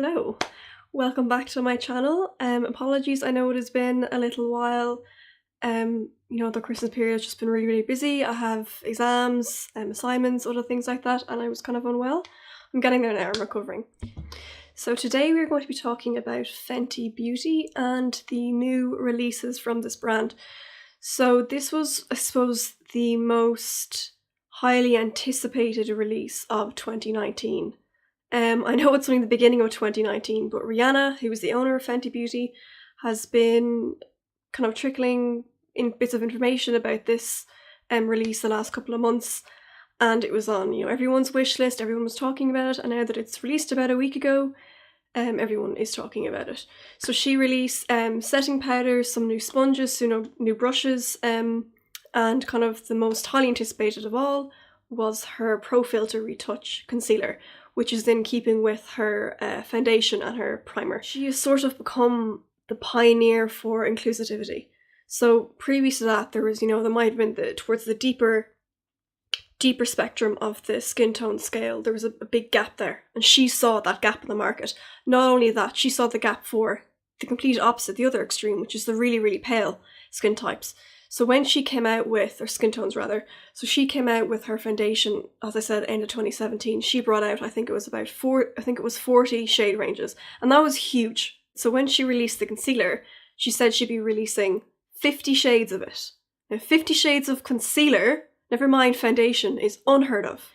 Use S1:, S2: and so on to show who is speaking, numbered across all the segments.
S1: Hello, welcome back to my channel. Apologies, I know it has been a little while. The Christmas period has just been really busy. I have exams, assignments, other things like that, and I was kind of unwell. I'm getting there now, I'm recovering. So today we're going to be talking about Fenty Beauty and the new releases from this brand. So this was, I suppose, the most highly anticipated release of 2019. I know it's only the beginning of 2019, but Rihanna, who is the owner of Fenty Beauty, has been kind of trickling in bits of information about this release the last couple of months, and it was on everyone's wish list. Everyone was talking about it, and now that it's released about a week ago, everyone is talking about it. So she released setting powders, some new sponges, new brushes, and kind of the most highly anticipated of all was her Pro Filt'r Retouch Concealer, which is in keeping with her foundation and her primer. She has sort of become the pioneer for inclusivity. So previous to that, there was, there might have been towards the deeper spectrum of the skin tone scale, there was a big gap there, and she saw that gap in the market. Not only that, she saw the gap for the complete opposite, the other extreme, which is the really pale skin types. So when she came out with, or skin tones rather, so she came out with her foundation, as I said, end of 2017, she brought out, I think it was 40 shade ranges, and that was huge. So when she released the concealer, she said she'd be releasing 50 shades of it. Now 50 shades of concealer, never mind foundation, is unheard of.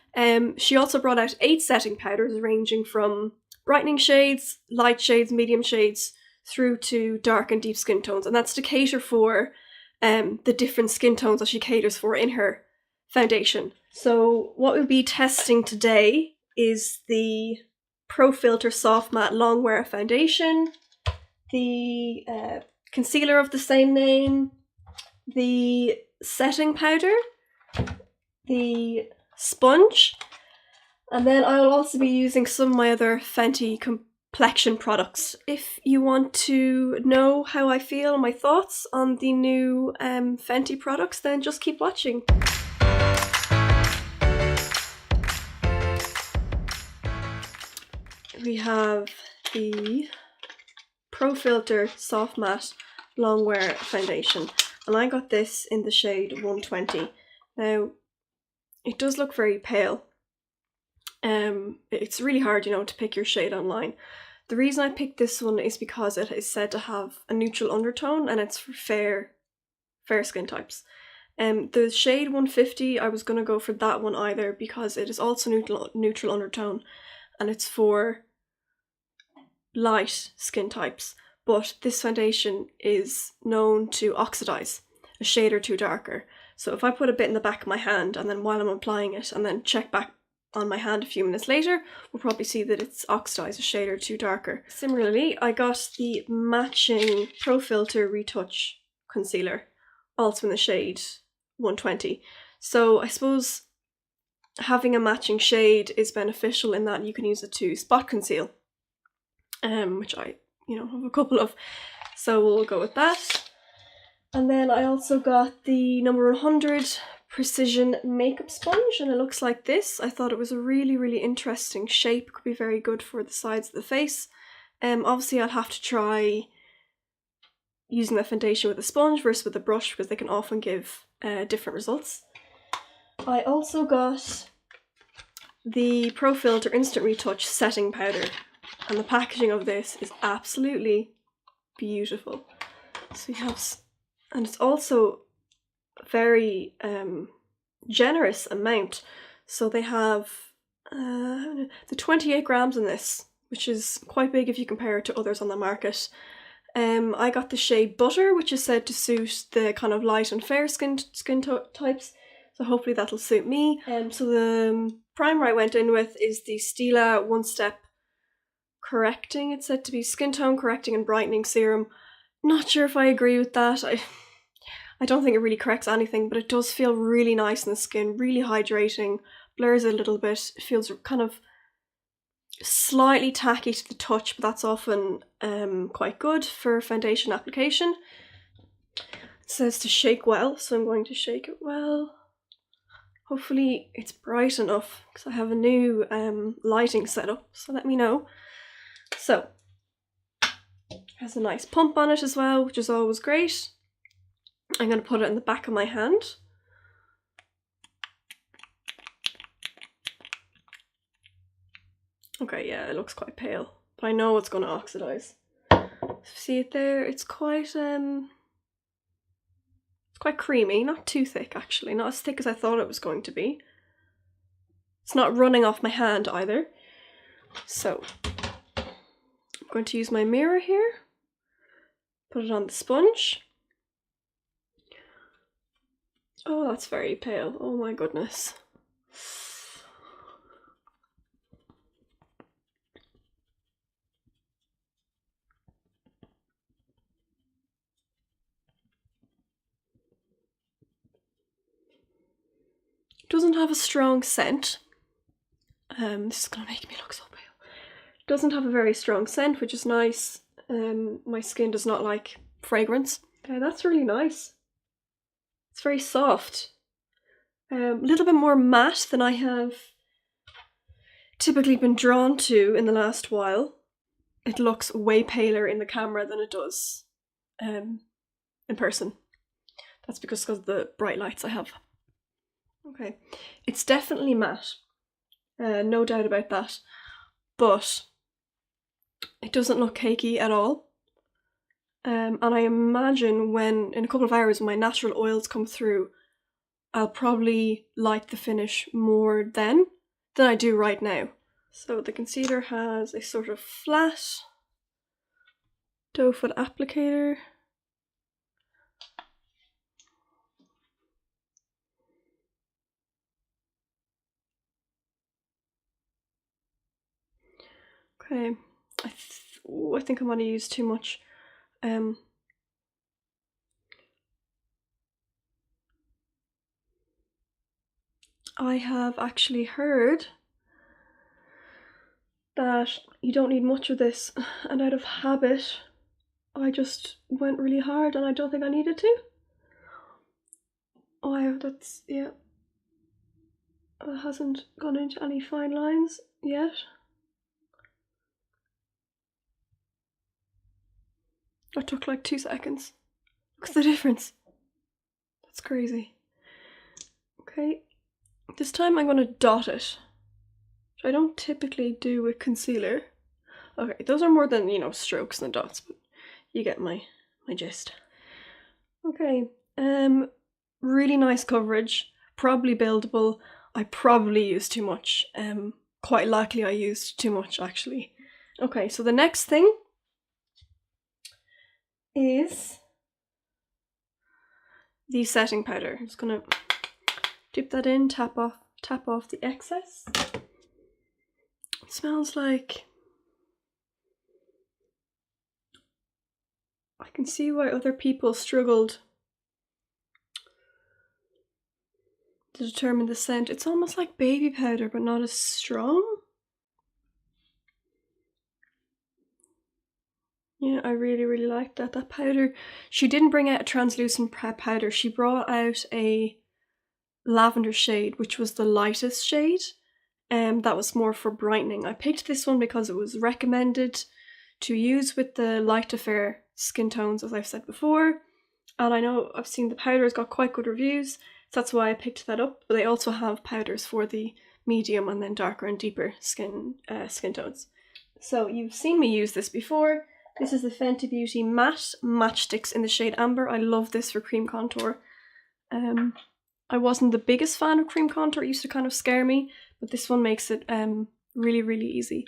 S1: She also brought out 8 setting powders ranging from brightening shades, light shades, medium shades, through to dark and deep skin tones, and that's to cater for the different skin tones that she caters for in her foundation. So what we'll be testing today is the Pro Filt'r Soft Matte Longwear Foundation, the concealer of the same name, the setting powder, the sponge, and then I'll also be using some of my other Fenty complexion products. If you want to know how I feel, my thoughts on the new Fenty products, then just keep watching. We have the Pro Filt'r Soft Matte Longwear Foundation, and I got this in the shade 120. Now, it does look very pale. It's really hard, to pick your shade online. The reason I picked this one is because it is said to have a neutral undertone, and it's for fair skin types. The shade 150, I was going to go for that one either because it is also neutral undertone, and it's for light skin types. But this foundation is known to oxidize a shade or two darker. So if I put a bit in the back of my hand, and then while I'm applying it, and then check back on my hand a few minutes later, we'll probably see that it's oxidized a shade or two darker. Similarly, I got the matching Pro Filt'r Retouch Concealer, also in the shade 120. So I suppose having a matching shade is beneficial in that you can use it to spot conceal, which I, have a couple of. So we'll go with that. And then I also got the number 100 Precision Makeup Sponge, and it looks like this. I thought it was a really interesting shape. It could be very good for the sides of the face. Obviously I'll have to try using the foundation with a sponge versus with a brush, because they can often give different results. I also got the Pro Filt'r Instant Retouch Setting Powder, and the packaging of this is absolutely beautiful. So you have, and it's also very generous amount. So they have the 28 grams in this, which is quite big if you compare it to others on the market. I got the shade Butter, which is said to suit the kind of light and fair skin types, so hopefully that'll suit me. So the primer I went in with is the Stila One Step Correcting. It's said to be skin tone correcting and brightening serum. Not sure if I agree with that. I don't think it really corrects anything, but it does feel really nice in the skin, really hydrating, blurs it a little bit. It feels kind of slightly tacky to the touch, but that's often quite good for foundation application. It says to shake well, so I'm going to shake it well. Hopefully it's bright enough, because I have a new lighting setup, so let me know. So, it has a nice pump on it as well, which is always great. I'm going to put it in the back of my hand. Okay, yeah, it looks quite pale, but I know it's going to oxidize. See it there? It's quite creamy, not too thick actually, not as thick as I thought it was going to be. It's not running off my hand either. So, I'm going to use my mirror here, put it on the sponge. Oh, that's very pale. Oh my goodness. It doesn't have a strong scent. This is gonna make me look so pale. It doesn't have a very strong scent, which is nice. My skin does not like fragrance. That's really nice. It's very soft. A little bit more matte than I have typically been drawn to in the last while. It looks way paler in the camera than it does in person. That's because of the bright lights I have. Okay, it's definitely matte, no doubt about that, but it doesn't look cakey at all. And I imagine when, in a couple of hours, when my natural oils come through, I'll probably like the finish more then than I do right now. So the concealer has a sort of flat doe foot applicator. Okay, I think I'm going to use too much. I have actually heard that you don't need much of this, and out of habit, I just went really hard and I don't think I needed to. Oh, that's, yeah. It hasn't gone into any fine lines yet. It took like 2 seconds. What's the difference? That's crazy. Okay, this time I'm going to dot it, which I don't typically do with concealer. Okay, those are more than, strokes than dots, but you get my gist. Okay, really nice coverage, probably buildable. I probably used too much. Quite likely I used too much actually. Okay, so the next thing is the setting powder. I'm just gonna dip that in, tap off the excess. It smells like, I can see why other people struggled to determine the scent. It's almost like baby powder, but not as strong. Yeah, I really, really liked that. That powder, she didn't bring out a translucent powder. She brought out a lavender shade, which was the lightest shade. That was more for brightening. I picked this one because it was recommended to use with the light to fair skin tones, as I've said before. And I know I've seen the powder's got quite good reviews, so that's why I picked that up. But they also have powders for the medium and then darker and deeper skin tones. So you've seen me use this before. This is the Fenty Beauty Matte Matchsticks in the shade Amber. I love this for cream contour. I wasn't the biggest fan of cream contour, it used to kind of scare me, but this one makes it really, really easy.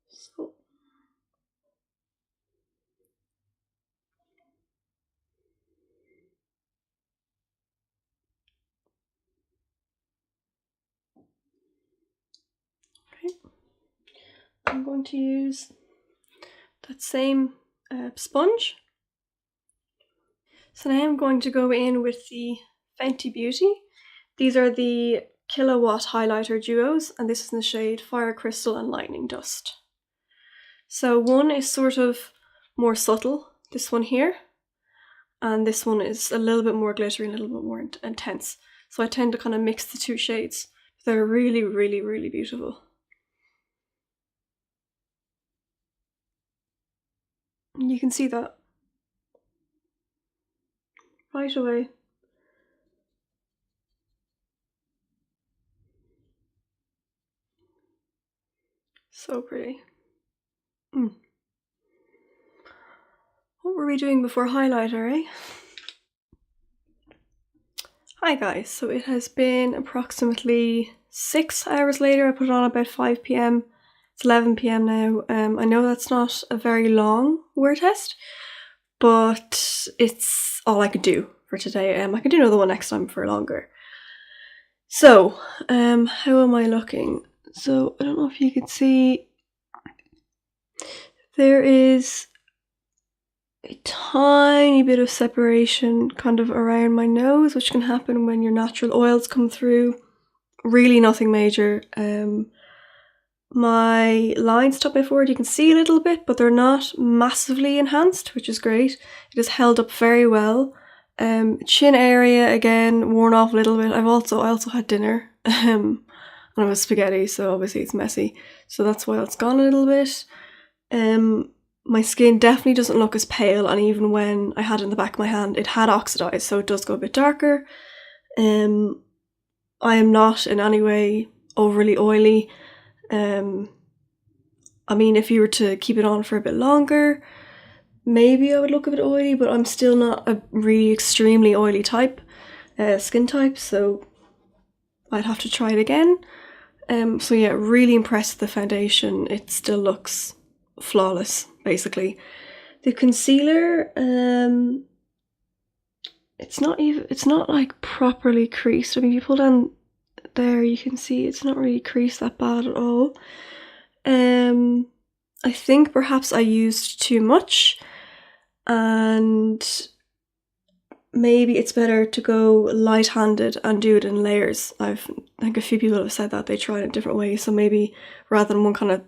S1: So, okay. I'm going to use that same sponge. So now I'm going to go in with the Fenty Beauty. These are the Kilowatt Highlighter Duos, and this is in the shade Fire Crystal and Lightning Dust. So one is sort of more subtle, this one here, and this one is a little bit more glittery and a little bit more intense. So I tend to kind of mix the two shades. They're really, really, really beautiful. And you can see that right away. So pretty. What were we doing before highlighter, eh? Hi guys, so it has been approximately 6 hours later. I put it on about 5 p.m. It's 11 p.m. now. I know that's not a very long wear test, but it's all I could do for today. I could do another one next time for longer. So, how am I looking? So, I don't know if you can see, there is a tiny bit of separation kind of around my nose, which can happen when your natural oils come through. Really nothing major. My lines top my forehead, you can see a little bit, but they're not massively enhanced, which is great. It is held up very well. Chin area, again, worn off a little bit. I also had dinner, and it was spaghetti, so obviously it's messy. So that's why it's gone a little bit. My skin definitely doesn't look as pale, and even when I had it in the back of my hand, it had oxidized, so it does go a bit darker. I am not in any way overly oily. I mean, if you were to keep it on for a bit longer, maybe I would look a bit oily, but I'm still not a really extremely oily type, skin type, so I'd have to try it again. So yeah, really impressed with the foundation. It still looks flawless, basically. The concealer, it's not like properly creased. I mean, if you pull down there, you can see it's not really creased that bad at all. I think perhaps I used too much, and maybe it's better to go light-handed and do it in layers. I think a few people have said that they try it in different ways, so maybe rather than one kind of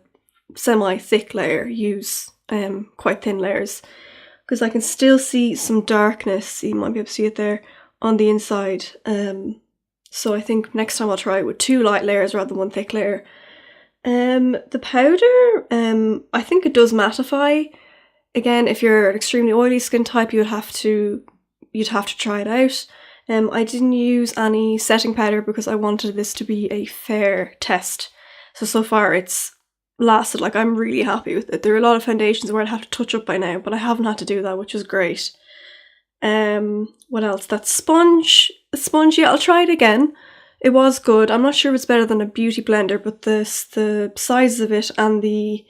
S1: semi-thick layer, use quite thin layers, because I can still see some darkness, you might be able to see it there, on the inside. So I think next time I'll try it with 2 light layers rather than 1 thick layer. The powder, I think it does mattify. Again, if you're an extremely oily skin type, you'd have to try it out. I didn't use any setting powder because I wanted this to be a fair test. So far it's lasted. Like, I'm really happy with it. There are a lot of foundations where I'd have to touch up by now, but I haven't had to do that, which is great. What else? That sponge, yeah, I'll try it again. It was good. I'm not sure if it's better than a beauty blender, but the size of it and the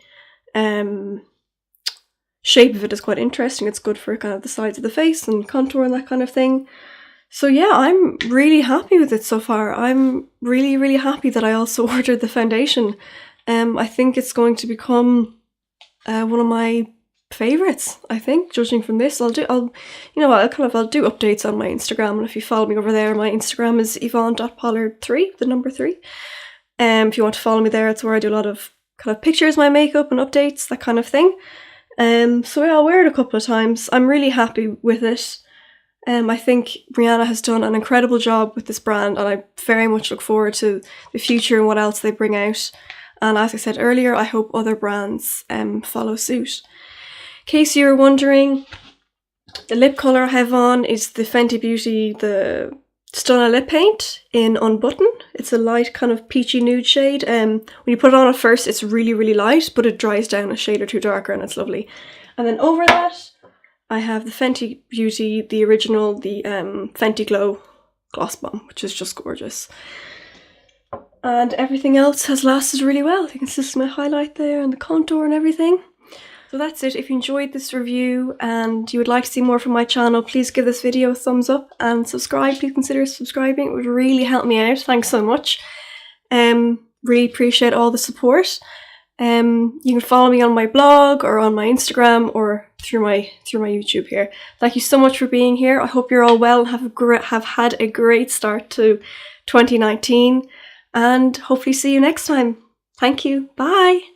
S1: shape of it is quite interesting. It's good for kind of the sides of the face and contour and that kind of thing. So yeah, I'm really happy with it so far. I'm really, really happy that I also ordered the foundation. I think it's going to become one of my favorites, I think, judging from this. I'll do updates on my Instagram, and if you follow me over there, my Instagram is Yvonne.Pollard3, the number 3. If you want to follow me there, it's where I do a lot of kind of pictures, my makeup and updates, that kind of thing. So yeah, I'll wear it a couple of times. I'm really happy with it. I think Brianna has done an incredible job with this brand, and I very much look forward to the future and what else they bring out. And as I said earlier, I hope other brands follow suit. In case you were wondering, the lip colour I have on is the Fenty Beauty, the Stunna Lip Paint in Unbutton. It's a light kind of peachy nude shade. When you put it on at first, it's really, really light, but it dries down a shade or two darker and it's lovely. And then over that, I have the Fenty Beauty, the original, the Fenty Glow Gloss Bomb, which is just gorgeous. And everything else has lasted really well. You can see my highlight there and the contour and everything. So that's it. If you enjoyed this review and you would like to see more from my channel, please give this video a thumbs up and subscribe. Please consider subscribing. It would really help me out. Thanks so much. Really appreciate all the support. You can follow me on my blog or on my Instagram or through my YouTube here. Thank you so much for being here. I hope you're all well and have had a great start to 2019, and hopefully see you next time. Thank you. Bye.